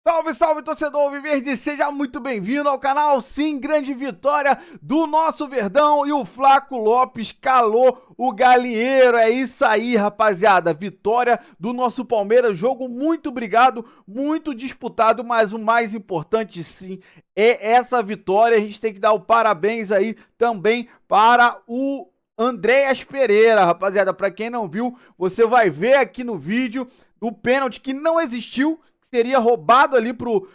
Salve, salve, torcedor alviverde, seja muito bem-vindo ao canal. Sim, grande vitória do nosso Verdão e o Flaco Lopes calou o galinheiro. É isso aí, rapaziada, vitória do nosso Palmeiras, jogo muito brigado, muito disputado, mas o mais importante sim é essa vitória. A gente tem que dar o parabéns aí também para o Andréas Pereira, rapaziada. Pra quem não viu, você vai ver aqui no vídeo o pênalti que não existiu, seria roubado ali pro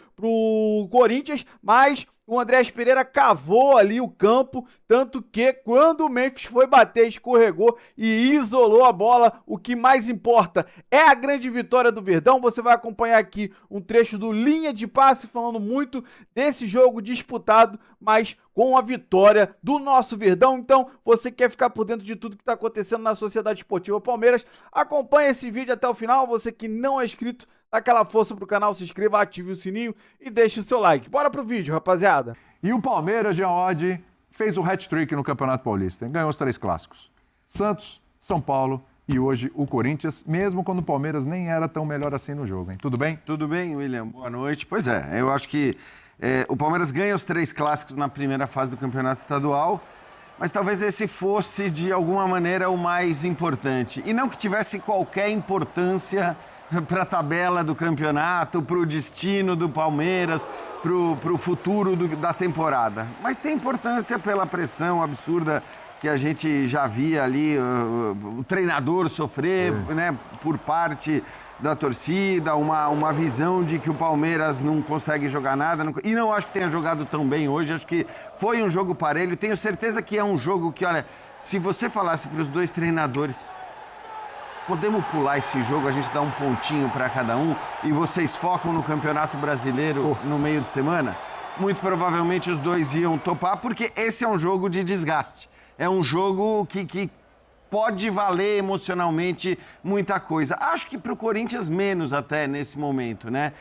Corinthians, mas o Andréas Pereira cavou ali o campo, tanto que quando o Memphis foi bater, escorregou e isolou a bola. O que mais importa é a grande vitória do Verdão. Você vai acompanhar aqui um trecho do Linha de Passe falando muito desse jogo disputado, mas com a vitória do nosso Verdão. Então, você quer ficar por dentro de tudo que está acontecendo na Sociedade Esportiva Palmeiras, acompanhe esse vídeo até o final. Você que não é inscrito, dá aquela força pro canal, se inscreva, ative o sininho e deixe o seu like. Bora pro vídeo, rapaziada. E o Palmeiras, Jean Oddi, fez o hat-trick no Campeonato Paulista. Ganhou os 3 clássicos. Santos, São Paulo e hoje o Corinthians, mesmo quando o Palmeiras nem era tão melhor assim no jogo, hein? Tudo bem? Tudo bem, William. Boa noite. Pois é, eu acho que o Palmeiras ganha os 3 clássicos na primeira fase do Campeonato Estadual, mas talvez esse fosse, de alguma maneira, o mais importante. E não que tivesse qualquer importância para a tabela do campeonato, para o destino do Palmeiras, para o futuro da temporada. Mas tem importância pela pressão absurda que a gente já via ali, o treinador sofrer, né, por parte da torcida, uma visão de que o Palmeiras não consegue jogar nada. E não acho que tenha jogado tão bem hoje, acho que foi um jogo parelho. Tenho certeza que é um jogo que, olha, se você falasse para os 2 treinadores: podemos pular esse jogo, a gente dá um pontinho para cada um e vocês focam no Campeonato Brasileiro no meio de semana, muito provavelmente os 2 iam topar, porque esse é um jogo de desgaste. É um jogo que pode valer emocionalmente muita coisa. Acho que para o Corinthians menos até nesse momento, né?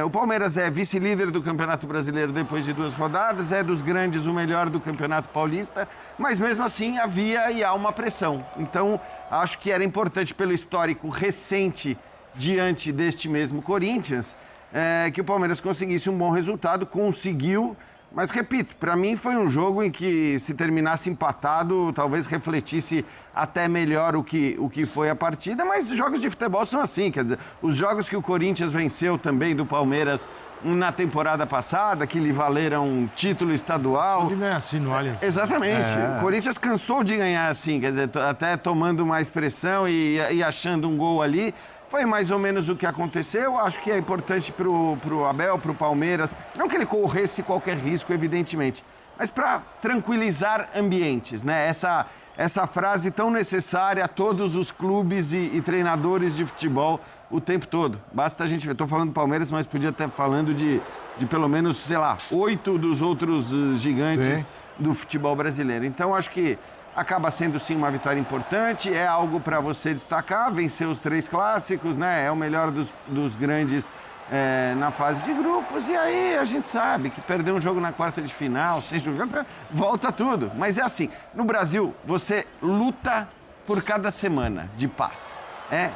O Palmeiras é vice-líder do Campeonato Brasileiro depois de 2 rodadas, é dos grandes o melhor do Campeonato Paulista, mas mesmo assim havia e há uma pressão. Então, acho que era importante pelo histórico recente diante deste mesmo Corinthians, que o Palmeiras conseguisse um bom resultado, conseguiu. Mas, repito, para mim foi um jogo em que, se terminasse empatado, talvez refletisse até melhor o que foi a partida, mas jogos de futebol são assim, quer dizer, os jogos que o Corinthians venceu também do Palmeiras na temporada passada, que lhe valeram título estadual. De ganhar assim no Allianz. Exatamente. O Corinthians cansou de ganhar assim, quer dizer, até tomando mais pressão e achando um gol ali. Foi mais ou menos o que aconteceu. Acho que é importante pro Abel, pro Palmeiras, não que ele corresse qualquer risco, evidentemente, mas para tranquilizar ambientes, né? Essa frase tão necessária a todos os clubes e treinadores de futebol o tempo todo. Basta a gente ver. Estou falando do Palmeiras, mas podia estar falando de pelo menos, sei lá, 8 dos outros gigantes do futebol brasileiro. Então, acho que acaba sendo, sim, uma vitória importante, é algo para você destacar, vencer os 3 clássicos, né? É o melhor dos grandes na fase de grupos, e aí a gente sabe que perder um jogo na quarta de final, volta tudo. Mas é assim, no Brasil, você luta por cada semana de paz.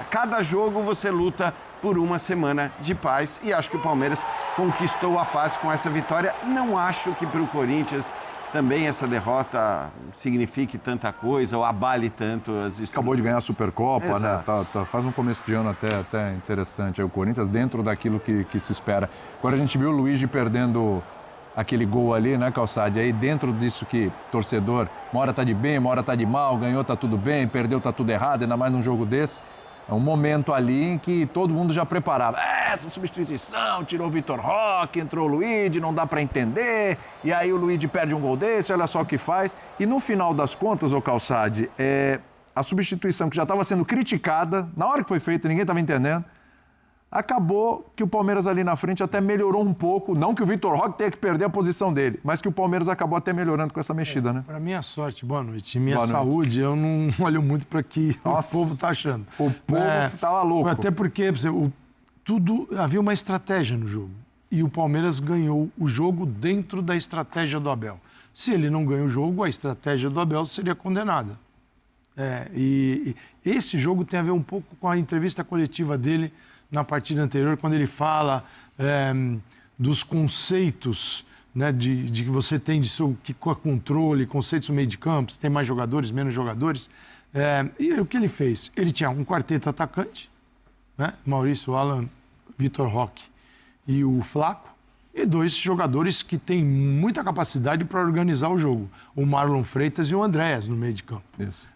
Cada jogo você luta por uma semana de paz, e acho que o Palmeiras conquistou a paz com essa vitória. Não acho que para o Corinthians também essa derrota signifique tanta coisa ou abale tanto as estruturas. Acabou de ganhar a Supercopa, Exato. né? Faz um começo de ano até interessante. Aí o Corinthians dentro daquilo que se espera. Agora a gente viu o Luigi perdendo aquele gol ali, né, Calçade? Aí dentro disso que torcedor, uma hora tá de bem, uma hora tá de mal, ganhou, tá tudo bem, perdeu, tá tudo errado, ainda mais num jogo desse. É um momento ali em que todo mundo já preparava. Essa substituição, tirou o Vitor Roque, entrou o Luigi, não dá para entender. E aí o Luigi perde um gol desse, olha só o que faz. E no final das contas, ô Calçade, a substituição que já estava sendo criticada, na hora que foi feita, ninguém estava entendendo, acabou que o Palmeiras ali na frente até melhorou um pouco. Não que o Vitor Roque tenha que perder a posição dele, mas que o Palmeiras acabou até melhorando com essa mexida, né? Para minha sorte, boa noite. Minha saúde, eu não olho muito para que o povo está achando. O povo estava louco. Até porque havia uma estratégia no jogo. E o Palmeiras ganhou o jogo dentro da estratégia do Abel. Se ele não ganha o jogo, a estratégia do Abel seria condenada. E esse jogo tem a ver um pouco com a entrevista coletiva dele na partida anterior, quando ele fala dos conceitos, né, de que você tem de seu que controle, conceitos no meio de campo, se tem mais jogadores, menos jogadores. E o que ele fez? Ele tinha um quarteto atacante, né, Maurício, Alan, Vitor Roque e o Flaco, e 2 jogadores que têm muita capacidade para organizar o jogo, o Marlon Freitas e o Andréas no meio de campo. Isso.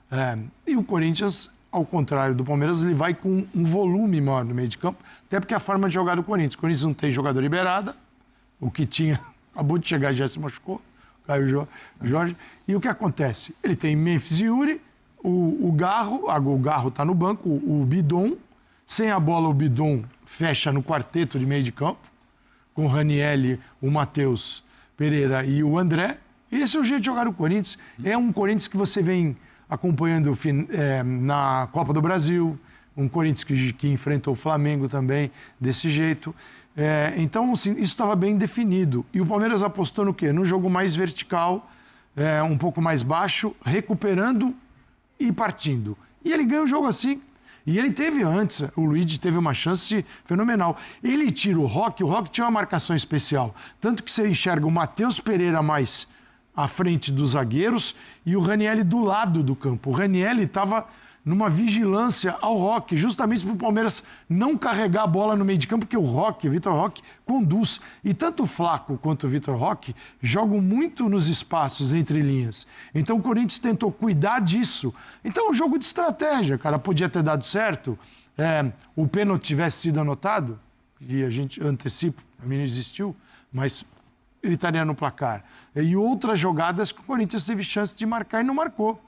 E o Corinthians, ao contrário do Palmeiras, ele vai com um volume maior no meio de campo, até porque é a forma de jogar do Corinthians. O Corinthians não tem jogador liberado, o que tinha, acabou de chegar, já se machucou, Caio Jorge. E o que acontece? Ele tem Memphis e Yuri, o Garro está no banco, o Bidon. Sem a bola, o Bidon fecha no quarteto de meio de campo, com o Ranielli, o Matheus Pereira e o André. E esse é o jeito de jogar o Corinthians. É um Corinthians que você vem acompanhando na Copa do Brasil, um Corinthians que enfrentou o Flamengo também desse jeito. Então, assim, isso estava bem definido. E o Palmeiras apostou no quê? Num jogo mais vertical, um pouco mais baixo, recuperando e partindo. E ele ganha o jogo assim. E ele teve antes, o Luigi teve uma chance fenomenal. Ele tira o Roque tinha uma marcação especial. Tanto que você enxerga o Matheus Pereira mais à frente dos zagueiros e o Ranielli do lado do campo. O Ranielli estava numa vigilância ao Roque, justamente para o Palmeiras não carregar a bola no meio de campo, porque o Vitor Roque, conduz. E tanto o Flaco quanto o Vitor Roque jogam muito nos espaços entre linhas. Então o Corinthians tentou cuidar disso. Então é um jogo de estratégia, cara. Podia ter dado certo. O pênalti tivesse sido anotado, e a gente antecipa, a mim não existiu, mas ele estaria no placar. E outras jogadas que o Corinthians teve chance de marcar e não marcou.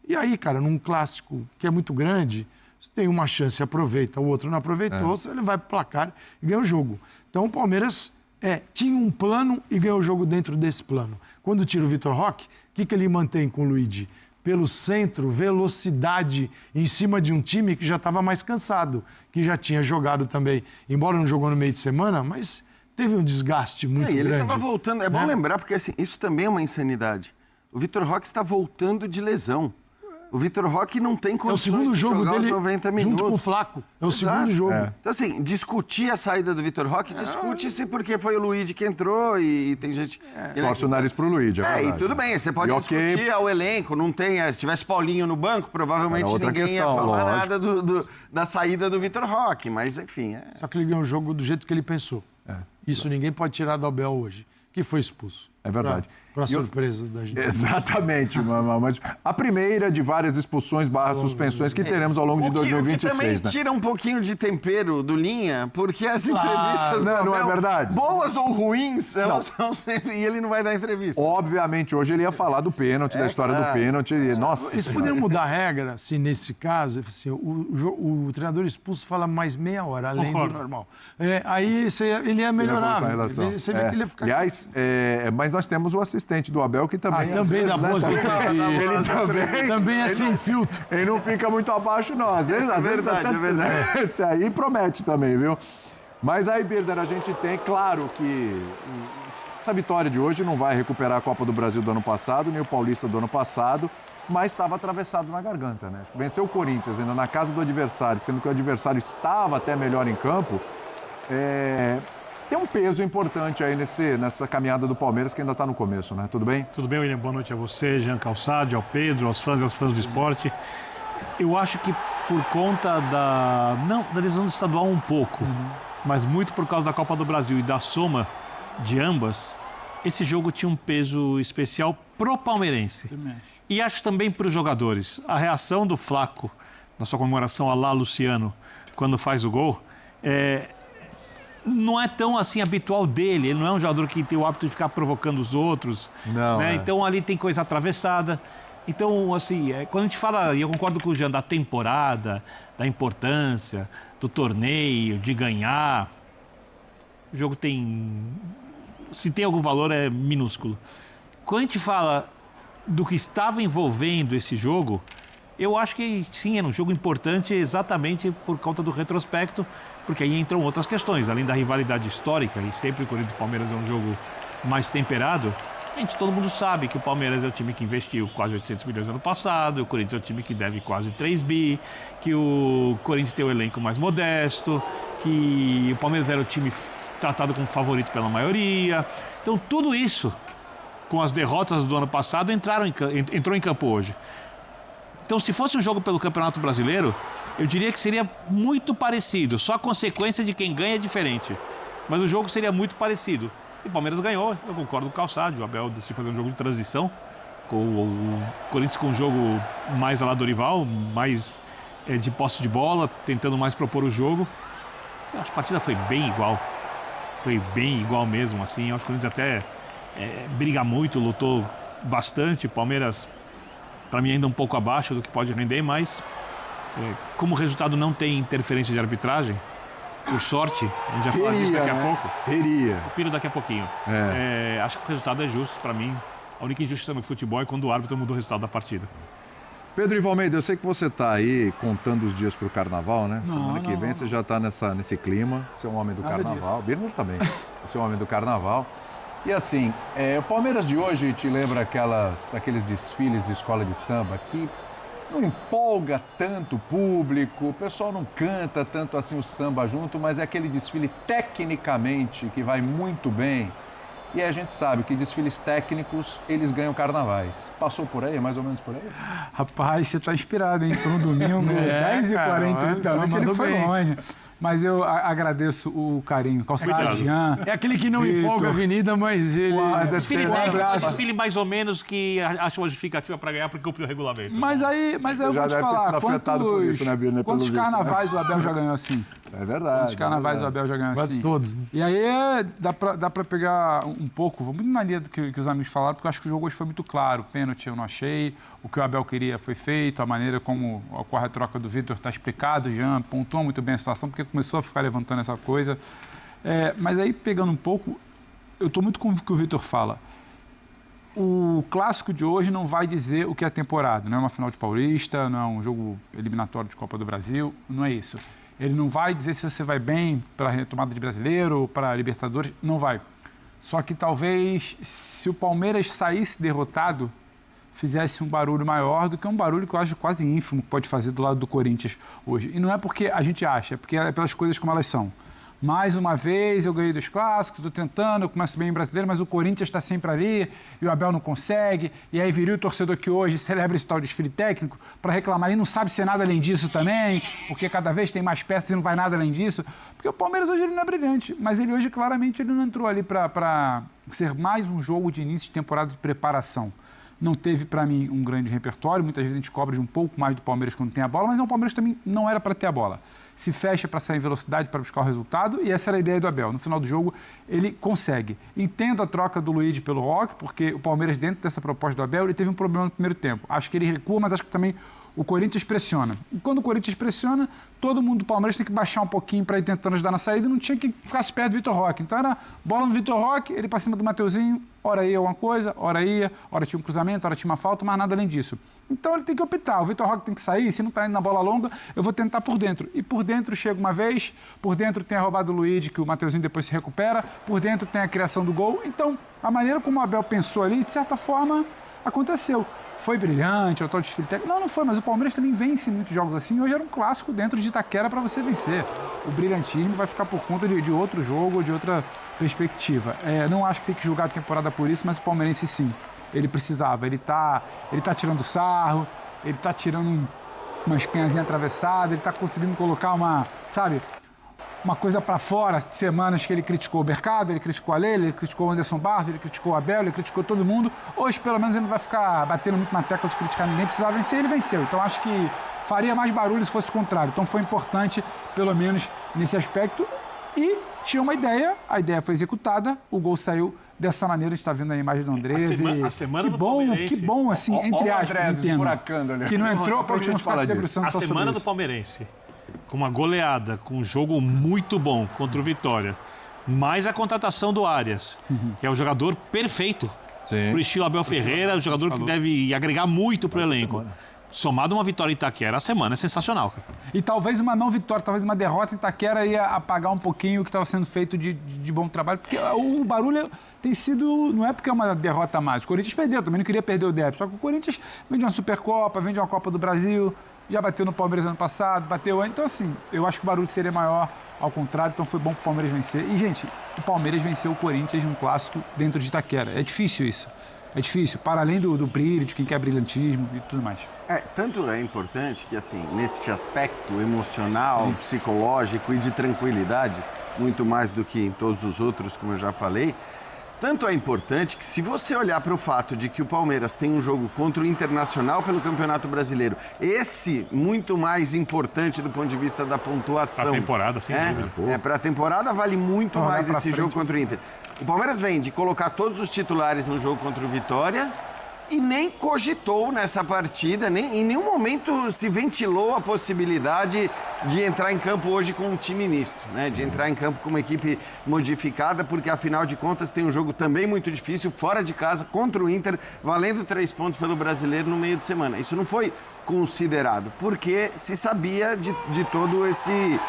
E aí, cara, num clássico que é muito grande, você tem uma chance, aproveita, o outro não aproveitou, ele vai pro placar e ganha o jogo. Então o Palmeiras tinha um plano e ganhou o jogo dentro desse plano. Quando tira o Vitor Roque, o que ele mantém com o Luigi? Pelo centro, velocidade em cima de um time que já estava mais cansado, que já tinha jogado também, embora não jogou no meio de semana, mas teve um desgaste muito grande. Ele estava voltando, é bom lembrar, porque assim, isso também é uma insanidade. O Vitor Roque está voltando de lesão. O Vitor Roque não tem condições de jogar os 90 minutos. Junto com o Flaco. É o segundo jogo. Então, assim, discutir a saída do Vitor Roque, discute-se porque foi o Luigi que entrou e tem gente... Torce o nariz pro Luigi, e tudo bem, você pode discutir o elenco, não tem... Se tivesse Paulinho no banco, provavelmente ninguém ia falar nada da saída do Vitor Roque, mas enfim... Só que ele ganhou o jogo do jeito que ele pensou. Isso ninguém pode tirar do Abel hoje, que foi expulso. É verdade. Para surpresa da gente. Exatamente, mas a primeira de várias expulsões / suspensões que teremos ao longo de 2026, o que também né? tira um pouquinho de tempero do Linha, porque as entrevistas não é verdade. Boas ou ruins, elas são sempre... E ele não vai dar entrevista. Obviamente, hoje ele ia falar do pênalti, da história do pênalti. Nossa. Eles poderiam mudar a regra, se nesse caso, assim, o treinador expulso fala mais meia hora, além do normal. Aí ele ia melhorar. Você vê que ele ia ficar... Aliás, mas nós temos o assistente do Abel, que também... também dá boas entrevistas. Ele também é sem filtro. Ele não fica muito abaixo, não. Às vezes verdade. Esse aí promete também, viu? Mas aí, Birder, a gente tem, claro que essa vitória de hoje não vai recuperar a Copa do Brasil do ano passado, nem o Paulista do ano passado, mas estava atravessado na garganta, né? Venceu o Corinthians ainda na casa do adversário, sendo que o adversário estava até melhor em campo, tem um peso importante aí nessa caminhada do Palmeiras, que ainda está no começo, né? Tudo bem? Tudo bem, William? Boa noite a você, Jean Calçade, ao Pedro, aos fãs e às fãs do esporte. Eu acho que por conta da decisão do estadual um pouco, mas muito por causa da Copa do Brasil e da soma de ambas, esse jogo tinha um peso especial pro palmeirense. E acho também para os jogadores. A reação do Flaco, na sua comemoração a lá Luciano, quando faz o gol, não é tão assim habitual dele. Ele não é um jogador que tem o hábito de ficar provocando os outros. Não, né? Então ali tem coisa atravessada. Então, assim, quando a gente fala, e eu concordo com o Jean, da temporada, da importância, do torneio, de ganhar, o jogo tem... Se tem algum valor, é minúsculo. Quando a gente fala do que estava envolvendo esse jogo, eu acho que sim, era um jogo importante exatamente por conta do retrospecto, porque aí entram outras questões, além da rivalidade histórica, e sempre o Corinthians e Palmeiras é um jogo mais temperado. Todo mundo sabe que o Palmeiras é o time que investiu quase 800 milhões no ano passado, o Corinthians é o time que deve quase 3 bi, que o Corinthians tem o elenco mais modesto, que o Palmeiras era o time tratado como favorito pela maioria. Então, tudo isso, com as derrotas do ano passado, entrou em campo hoje. Então, se fosse um jogo pelo Campeonato Brasileiro, eu diria que seria muito parecido. Só a consequência de quem ganha é diferente. Mas o jogo seria muito parecido. E o Palmeiras ganhou, eu concordo com o Calçade. O Abel decidiu fazer um jogo de transição. Com o Corinthians com um jogo mais à la Dorival, mais de posse de bola, tentando mais propor o jogo. Eu acho que a partida foi bem igual. Foi bem igual mesmo, assim. Eu acho que o Corinthians até briga muito, lutou bastante. O Palmeiras, para mim, ainda um pouco abaixo do que pode render, mas como o resultado não tem interferência de arbitragem, por sorte, a gente já fala disso daqui a pouco. O Piro daqui a pouquinho. Acho que o resultado é justo para mim. A única injustiça no futebol é quando o árbitro mudou o resultado da partida. Pedro Ivo Almeida, eu sei que você está aí contando os dias para o Carnaval, né? Semana que vem você já está nesse clima. Você é um homem do Carnaval. Birner também. Você é um homem do Carnaval. E assim, o Palmeiras de hoje te lembra aqueles desfiles de escola de samba que não empolga tanto o público, o pessoal não canta tanto assim o samba junto, mas é aquele desfile tecnicamente que vai muito bem. E a gente sabe que desfiles técnicos, eles ganham carnavais. Passou por aí, mais ou menos por aí? Rapaz, você tá inspirado, hein? Por um domingo, 10h40 da noite, ele foi longe. Mas eu agradeço o carinho. Calçado, Jean. É aquele que não empolga a avenida, mas ele... Desfile técnico é desfile mais ou menos que acha uma justificativa para ganhar porque cumpriu o regulamento. Mas aí eu vou te falar, quantos carnavais o Abel já ganhou assim? É verdade. Quantos carnavais o Abel já ganhou assim? Quase todos. E aí dá pra pegar um pouco, vou muito na linha do que os amigos falaram, porque eu acho que o jogo hoje foi muito claro. Pênalti eu não achei, o que o Abel queria foi feito, a maneira como ocorre a troca do Vitor está explicado, o Jean pontuou muito bem a situação, porque começou a ficar levantando essa coisa. Mas aí, pegando um pouco, eu estou muito com o que o Vitor fala. O clássico de hoje não vai dizer o que é a temporada. Não é uma final de Paulista, não é um jogo eliminatório de Copa do Brasil, não é isso. Ele não vai dizer se você vai bem para a retomada de Brasileiro, para a Libertadores, não vai. Só que talvez, se o Palmeiras saísse derrotado, fizesse um barulho maior do que um barulho que eu acho quase ínfimo que pode fazer do lado do Corinthians hoje. E não é porque a gente acha, é porque é pelas coisas como elas são. Mais uma vez, eu ganhei 2 clássicos, estou tentando, eu começo bem em Brasileiro, mas o Corinthians está sempre ali e o Abel não consegue. E aí viria o torcedor que hoje celebra esse tal desfile técnico para reclamar e não sabe ser nada além disso também, porque cada vez tem mais peças e não vai nada além disso. Porque o Palmeiras hoje ele não é brilhante, mas ele hoje claramente ele não entrou ali para ser mais um jogo de início de temporada de preparação. Não teve, para mim, um grande repertório. Muitas vezes a gente cobra de um pouco mais do Palmeiras quando tem a bola, mas o Palmeiras também não era para ter a bola. Se fecha para sair em velocidade para buscar o resultado, e essa era a ideia do Abel. No final do jogo, ele consegue. Entendo a troca do Luiz pelo Roque, porque o Palmeiras, dentro dessa proposta do Abel, ele teve um problema no primeiro tempo. Acho que ele recua, mas acho que também o Corinthians pressiona. E quando o Corinthians pressiona, todo mundo do Palmeiras tem que baixar um pouquinho para ir tentando ajudar na saída e não tinha que ficar perto do Vitor Roque. Então era bola no Vitor Roque, ele para cima do Mateuzinho, hora ia alguma coisa, hora tinha um cruzamento, hora tinha uma falta, mas nada além disso. Então ele tem que optar, o Vitor Roque tem que sair, se não está indo na bola longa, eu vou tentar por dentro. E por dentro chega uma vez, por dentro tem a roubada do Luiz, que o Mateuzinho depois se recupera, por dentro tem a criação do gol. Então, a maneira como o Abel pensou ali, de certa forma, aconteceu. Foi brilhante, o tal desfile técnico. Não foi, mas o Palmeiras também vence muitos jogos assim. Hoje era um clássico dentro de Itaquera para você vencer. O brilhantismo vai ficar por conta de outro jogo, de outra perspectiva. Não acho que tem que julgar a temporada por isso, mas o palmeirense sim. Ele precisava. Ele tá tirando sarro, ele tá tirando uma espinhazinha atravessada, ele tá conseguindo colocar uma coisa para fora de semanas que ele criticou o Mercado, ele criticou a Leila, ele criticou o Anderson Barros, ele criticou o Abel, ele criticou todo mundo. Hoje, pelo menos, ele não vai ficar batendo muito na tecla de criticar ninguém, precisava vencer, ele venceu. Então, acho que faria mais barulho se fosse o contrário. Então, foi importante, pelo menos, nesse aspecto. E tinha uma ideia, a ideia foi executada, o gol saiu dessa maneira. A gente está vendo a imagem do Andrés. A semana do Palmeirense. Que bom, assim, entre aspas, entendo. Que não entrou para a gente não ficar se debruçando só sobre isso. A semana do Palmeirense, com uma goleada, com um jogo muito bom contra o Vitória, mais a contratação do Arias, que é o jogador perfeito pro estilo Abel Ferreira, o jogador que deve agregar muito pro elenco. Somado uma vitória em Itaquera, a semana é sensacional, cara. E talvez uma não vitória, talvez uma derrota em Itaquera ia apagar um pouquinho o que estava sendo feito de bom trabalho, porque o barulho tem sido, não é porque é uma derrota a mais. O Corinthians perdeu, também não queria perder o derby, só que o Corinthians vem de uma Supercopa, vem de uma Copa do Brasil, Já bateu no Palmeiras ano passado, bateu antes. Então, assim, eu acho que o barulho seria maior, ao contrário, então foi bom pro Palmeiras vencer. E, gente, o Palmeiras venceu o Corinthians num clássico dentro de Itaquera. É difícil isso. É difícil, para além do brilho, de quem quer brilhantismo e tudo mais. Tanto é importante que, assim, nesse aspecto emocional, psicológico e de tranquilidade, muito mais do que em todos os outros, como eu já falei, tanto é importante que, se você olhar para o fato de que o Palmeiras tem um jogo contra o Internacional pelo Campeonato Brasileiro, esse muito mais importante do ponto de vista da pontuação. Pra temporada, sem dúvida. Para a temporada vale muito mais esse jogo contra o Inter. O Palmeiras vem de colocar todos os titulares no jogo contra o Vitória e nem cogitou nessa partida, nem em nenhum momento se ventilou a possibilidade de entrar em campo hoje com um time misto, né? De entrar em campo com uma equipe modificada, porque afinal de contas tem um jogo também muito difícil, fora de casa, contra o Inter, valendo 3 pontos pelo Brasileiro no meio de semana. Isso não foi considerado, porque se sabia de todo esse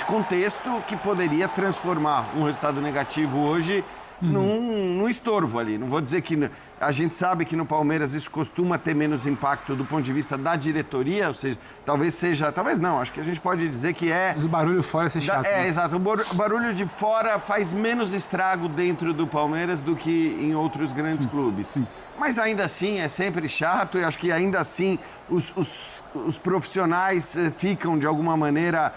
contexto que poderia transformar um resultado negativo hoje num estorvo ali. Não vou dizer que... A gente sabe que no Palmeiras isso costuma ter menos impacto do ponto de vista da diretoria, ou seja, talvez seja... Talvez não, acho que a gente pode dizer que é... Mas o barulho fora é ser chato. Né? Exato. O barulho de fora faz menos estrago dentro do Palmeiras do que em outros grandes clubes. Sim. Mas ainda assim é sempre chato e acho que ainda assim os profissionais ficam de alguma maneira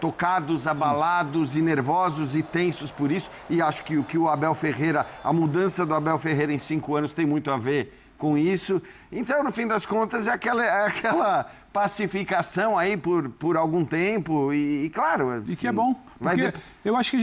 tocados, abalados e nervosos e tensos por isso. E acho que o Abel Ferreira, a mudança do Abel Ferreira em 5 anos tem muito a ver com isso. Então, no fim das contas, é aquela pacificação aí por algum tempo e claro... Assim, e que é bom, porque eu acho que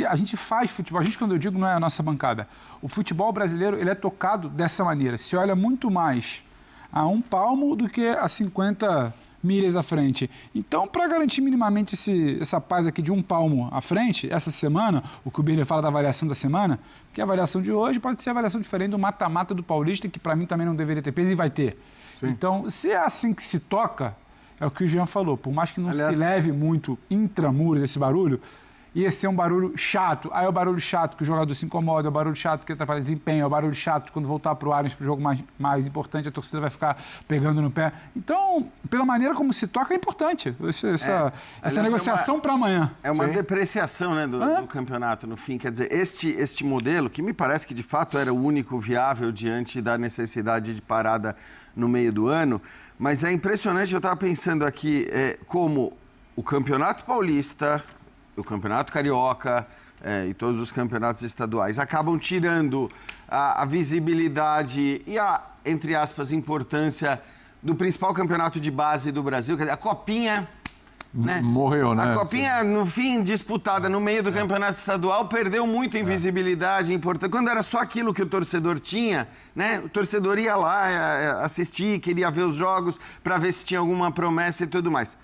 a gente faz futebol. A gente, quando eu digo, não é a nossa bancada. O futebol brasileiro, ele é tocado dessa maneira. Se olha muito mais a 1 palmo do que a 50 milhas à frente. Então, para garantir minimamente essa paz aqui de 1 palmo à frente, essa semana, o que o Birner fala da avaliação da semana, que a avaliação de hoje pode ser a avaliação diferente do mata-mata do Paulista, que para mim também não deveria ter peso e vai ter. Sim. Então, se é assim que se toca, é o que o Jean falou, por mais que não se leve muito intramuros esse barulho, ia ser um barulho chato. Aí é o barulho chato que o jogador se incomoda, é o barulho chato que atrapalha desempenho, é o barulho chato quando voltar para o Arias, para o jogo mais importante, a torcida vai ficar pegando no pé. Então, pela maneira como se toca, é importante essa negociação para amanhã. É uma depreciação, né, do campeonato, no fim. Quer dizer, este modelo, que me parece que de fato era o único viável diante da necessidade de parada no meio do ano, mas é impressionante, eu estava pensando aqui, como o Campeonato Paulista, o Campeonato Carioca e todos os campeonatos estaduais acabam tirando a visibilidade e a, entre aspas, importância do principal campeonato de base do Brasil, quer dizer, a Copinha... Né? Morreu, né? A Copinha, no fim, disputada no meio do campeonato estadual, perdeu muito em visibilidade, importância. Quando era só aquilo que o torcedor tinha, né? O torcedor ia lá assistir, queria ver os jogos para ver se tinha alguma promessa e tudo mais.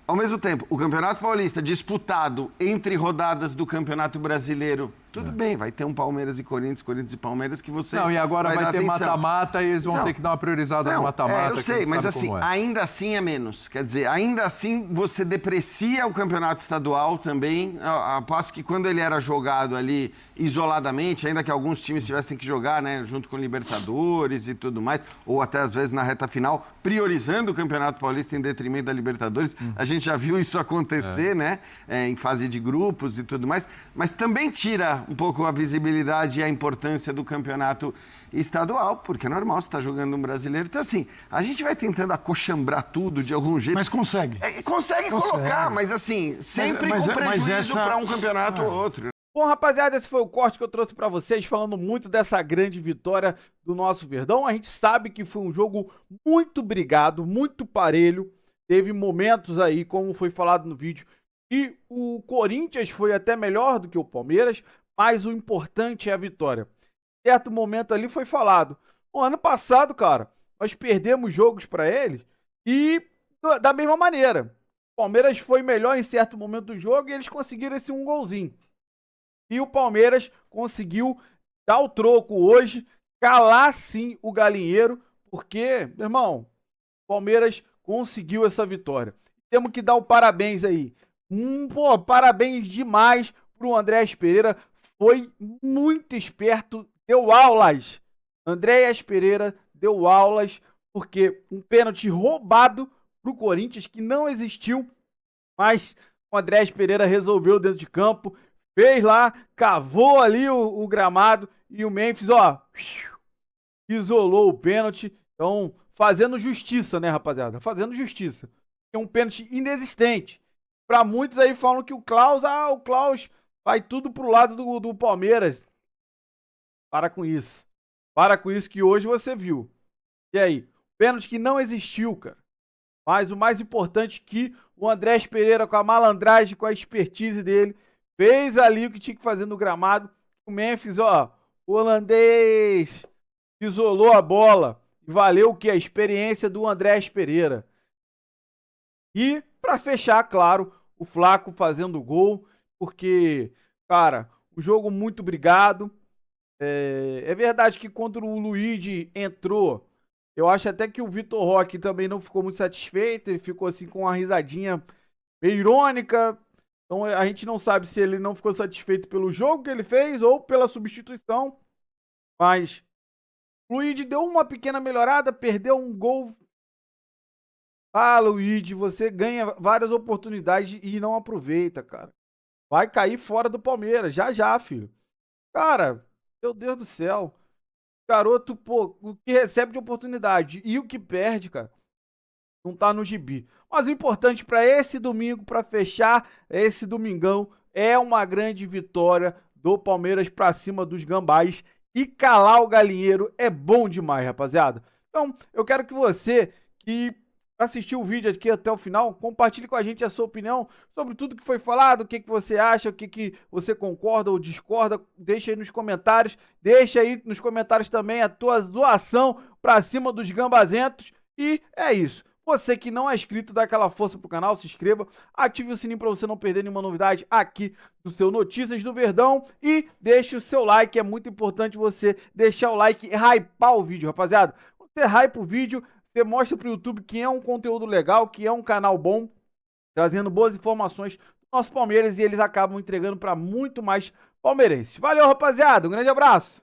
Ao mesmo tempo, o Campeonato Paulista disputado entre rodadas do Campeonato Brasileiro, tudo bem, vai ter um Palmeiras e Corinthians e Palmeiras que você Não, e agora vai ter mata-mata e eles vão ter que dar uma priorizada no mata-mata. Eu sei, mas assim, ainda assim é menos. Quer dizer, ainda assim você deprecia o Campeonato Estadual também, a passo que quando ele era jogado ali isoladamente, ainda que alguns times tivessem que jogar, né, junto com Libertadores e tudo mais, ou até às vezes na reta final, priorizando o Campeonato Paulista em detrimento da Libertadores, a gente já viu isso acontecer, né, em fase de grupos e tudo mais, mas também tira um pouco a visibilidade e a importância do campeonato estadual, porque é normal, você está jogando um brasileiro. Então, assim, a gente vai tentando acoxambrar tudo de algum jeito. Mas consegue. Consegue colocar, mas assim, sempre com prejuízo para um campeonato ou outro. Bom, rapaziada, esse foi o corte que eu trouxe pra vocês, falando muito dessa grande vitória do nosso Verdão. A gente sabe que foi um jogo muito brigado, muito parelho. Teve momentos aí, como foi falado no vídeo, que o Corinthians foi até melhor do que o Palmeiras, mas o importante é a vitória. Em certo momento ali foi falado, o ano passado, cara, nós perdemos jogos pra eles e da mesma maneira. O Palmeiras foi melhor em certo momento do jogo e eles conseguiram esse 1 golzinho. E o Palmeiras conseguiu dar o troco hoje, calar sim o galinheiro, porque, meu irmão, o Palmeiras conseguiu essa vitória. Temos que dar o parabéns aí. Parabéns demais pro Andréas Pereira. Foi muito esperto, deu aulas. Andréas Pereira deu aulas, porque um pênalti roubado pro Corinthians que não existiu, mas o Andrés Pereira resolveu dentro de campo, fez lá, cavou ali o gramado e o Memphis, ó, isolou o pênalti. Então, fazendo justiça, né, rapaziada? Fazendo justiça. É um pênalti inexistente. Pra muitos aí falam que o Klaus vai tudo pro lado do Palmeiras. Para com isso. Para com isso que hoje você viu. E aí? Pênalti que não existiu, cara. Mas o mais importante que o Andrés Pereira, com a malandragem, com a expertise dele, fez ali o que tinha que fazer no gramado. O Memphis, ó, o holandês, isolou a bola. E valeu o quê? A experiência do Andrés Pereira. E, pra fechar, claro, o Flaco fazendo o gol, porque, cara, o jogo muito brigado. É verdade que quando o Luigi entrou, eu acho até que o Vitor Roque também não ficou muito satisfeito, ele ficou assim com uma risadinha meio irônica. Então a gente não sabe se ele não ficou satisfeito pelo jogo que ele fez ou pela substituição. Mas o Luigi deu uma pequena melhorada, perdeu um gol. Ah, Luigi, você ganha várias oportunidades e não aproveita, cara. Vai cair fora do Palmeiras, já, filho. Cara, meu Deus do céu. Garoto, pô, o que recebe de oportunidade e o que perde, cara, não tá no gibi. Mas o importante para esse domingo, para fechar esse domingão, é uma grande vitória do Palmeiras para cima dos Gambás. E calar o galinheiro é bom demais, rapaziada. Então, eu quero que você que assistiu o vídeo aqui até o final, compartilhe com a gente a sua opinião sobre tudo que foi falado, o que você acha, o que você concorda ou discorda, deixa aí nos comentários, deixa aí nos comentários também a tua doação pra cima dos gambazentos, e é isso. Você que não é inscrito, dá aquela força pro canal, se inscreva, ative o sininho pra você não perder nenhuma novidade aqui do seu Notícias do Verdão e deixe o seu like, é muito importante você deixar o like e hypar o vídeo, rapaziada. Quando você hypa o vídeo, você mostra pro YouTube que é um conteúdo legal, que é um canal bom, trazendo boas informações do nosso Palmeiras e eles acabam entregando para muito mais palmeirenses. Valeu, rapaziada. Um grande abraço.